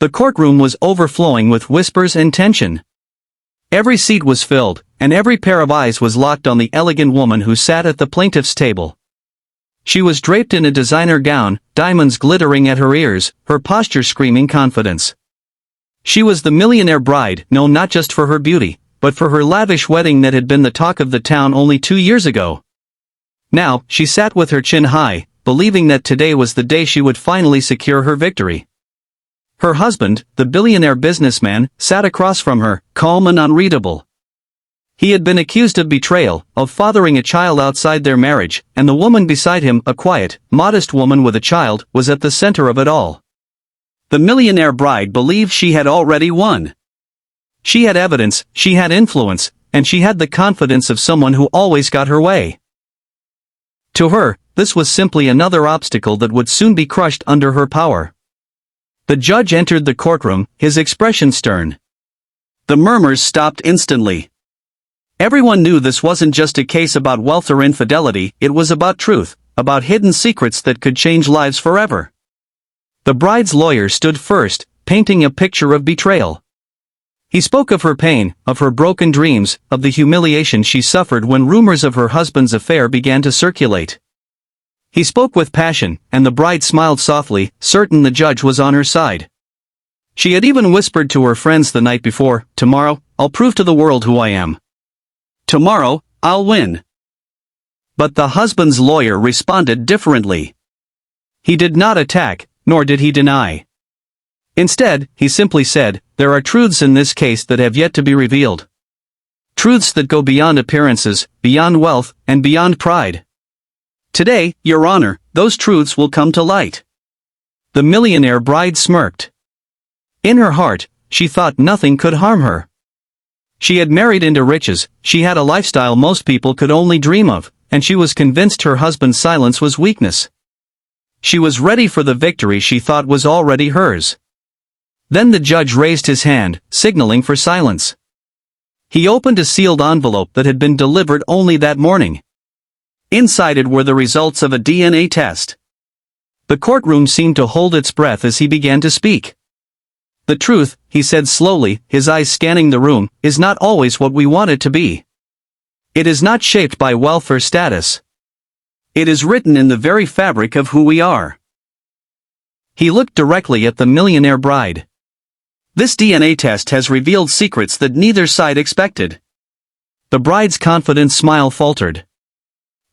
The courtroom was overflowing with whispers and tension. Every seat was filled, and every pair of eyes was locked on the elegant woman who sat at the plaintiff's table. She was draped in a designer gown, diamonds glittering at her ears, her posture screaming confidence. She was the millionaire bride, known not just for her beauty, but for her lavish wedding that had been the talk of the town only 2 years ago. Now, she sat with her chin high, believing that today was the day she would finally secure her victory. Her husband, the billionaire businessman, sat across from her, calm and unreadable. He had been accused of betrayal, of fathering a child outside their marriage, and the woman beside him, a quiet, modest woman with a child, was at the center of it all. The millionaire bride believed she had already won. She had evidence, she had influence, and she had the confidence of someone who always got her way. To her, this was simply another obstacle that would soon be crushed under her power. The judge entered the courtroom, his expression stern. The murmurs stopped instantly. Everyone knew this wasn't just a case about wealth or infidelity, it was about truth, about hidden secrets that could change lives forever. The bride's lawyer stood first, painting a picture of betrayal. He spoke of her pain, of her broken dreams, of the humiliation she suffered when rumors of her husband's affair began to circulate. He spoke with passion, and the bride smiled softly, certain the judge was on her side. She had even whispered to her friends the night before, "Tomorrow, I'll prove to the world who I am. Tomorrow, I'll win." But the husband's lawyer responded differently. He did not attack, nor did he deny. Instead, he simply said, "There are truths in this case that have yet to be revealed. Truths that go beyond appearances, beyond wealth, and beyond pride. Today, Your Honor, those truths will come to light." The millionaire bride smirked. In her heart, she thought nothing could harm her. She had married into riches, she had a lifestyle most people could only dream of, and she was convinced her husband's silence was weakness. She was ready for the victory she thought was already hers. Then the judge raised his hand, signaling for silence. He opened a sealed envelope that had been delivered only that morning. Inside it were the results of a DNA test. The courtroom seemed to hold its breath as he began to speak. "The truth," he said slowly, his eyes scanning the room, "is not always what we want it to be. It is not shaped by wealth or status. It is written in the very fabric of who we are." He looked directly at the millionaire bride. "This DNA test has revealed secrets that neither side expected." The bride's confident smile faltered.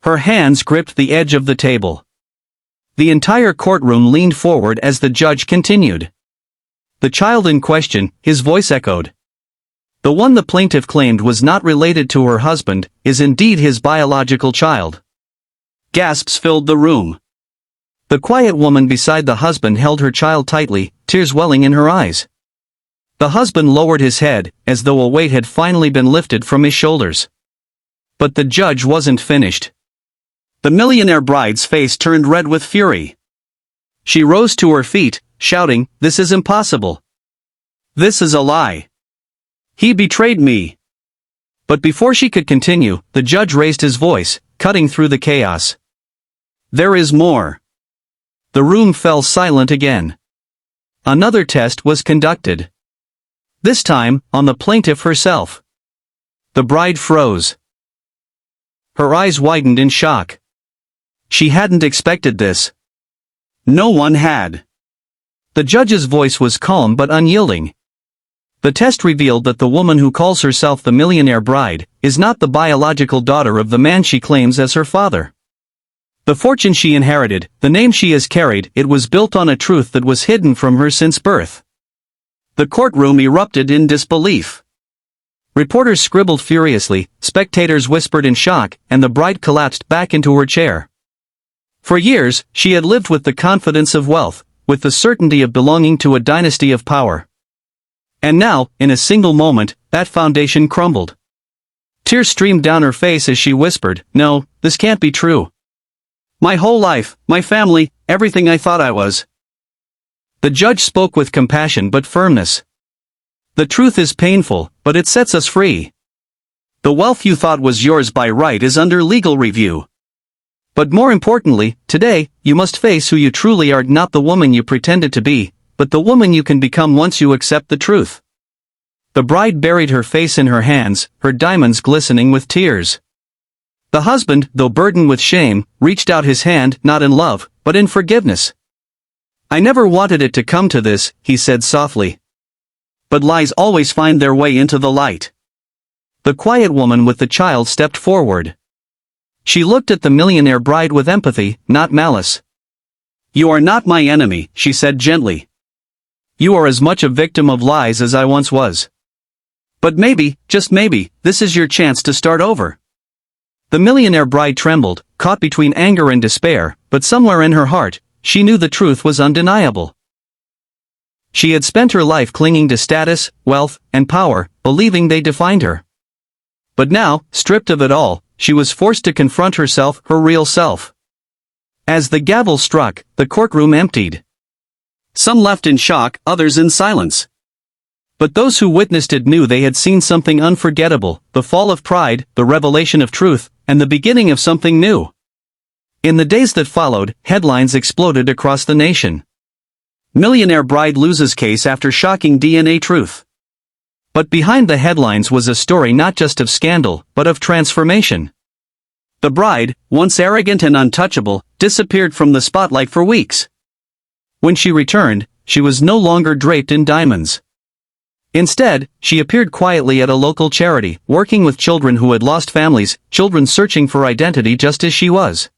Her hands gripped the edge of the table. The entire courtroom leaned forward as the judge continued. "The child in question," his voice echoed. "The one the plaintiff claimed was not related to her husband, is indeed his biological child." Gasps filled the room. The quiet woman beside the husband held her child tightly, tears welling in her eyes. The husband lowered his head, as though a weight had finally been lifted from his shoulders. But the judge wasn't finished. The millionaire bride's face turned red with fury. She rose to her feet, shouting, "This is impossible. This is a lie. He betrayed me." But before she could continue, the judge raised his voice, cutting through the chaos. "There is more." The room fell silent again. Another test was conducted. This time, on the plaintiff herself. The bride froze. Her eyes widened in shock. She hadn't expected this. No one had. The judge's voice was calm but unyielding. The test revealed that the woman who calls herself the millionaire bride is not the biological daughter of the man she claims as her father. The fortune she inherited, the name she has carried, it was built on a truth that was hidden from her since birth. The courtroom erupted in disbelief. Reporters scribbled furiously, spectators whispered in shock, and the bride collapsed back into her chair. For years, she had lived with the confidence of wealth, with the certainty of belonging to a dynasty of power. And now, in a single moment, that foundation crumbled. Tears streamed down her face as she whispered, "No, this can't be true. My whole life, my family, everything I thought I was." The judge spoke with compassion but firmness. "The truth is painful, but it sets us free. The wealth you thought was yours by right is under legal review. But more importantly, today, you must face who you truly are, not the woman you pretended to be, but the woman you can become once you accept the truth. The bride buried her face in her hands, her diamonds glistening with tears. The husband, though burdened with shame, reached out his hand, not in love, but in forgiveness. "I never wanted it to come to this," he said softly. "But lies always find their way into the light." The quiet woman with the child stepped forward. She looked at the millionaire bride with empathy, not malice. "You are not my enemy," she said gently. "You are as much a victim of lies as I once was. But maybe, just maybe, this is your chance to start over." The millionaire bride trembled, caught between anger and despair, but somewhere in her heart, she knew the truth was undeniable. She had spent her life clinging to status, wealth, and power, believing they defined her. But now, stripped of it all, she was forced to confront herself, her real self. As the gavel struck, the courtroom emptied. Some left in shock, others in silence. But those who witnessed it knew they had seen something unforgettable, the fall of pride, the revelation of truth, and the beginning of something new. In the days that followed, headlines exploded across the nation. Millionaire bride loses case after shocking DNA truth. But behind the headlines was a story not just of scandal, but of transformation. The bride, once arrogant and untouchable, disappeared from the spotlight for weeks. When she returned, she was no longer draped in diamonds. Instead, she appeared quietly at a local charity, working with children who had lost families, children searching for identity just as she was.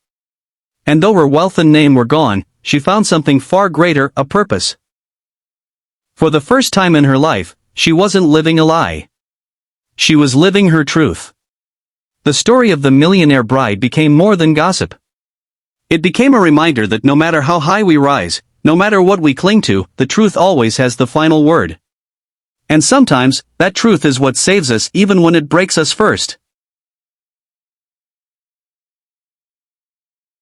And though her wealth and name were gone, she found something far greater, a purpose. For the first time in her life, she wasn't living a lie. She was living her truth. The story of the millionaire bride became more than gossip. It became a reminder that no matter how high we rise, no matter what we cling to, the truth always has the final word. And sometimes, that truth is what saves us even when it breaks us first.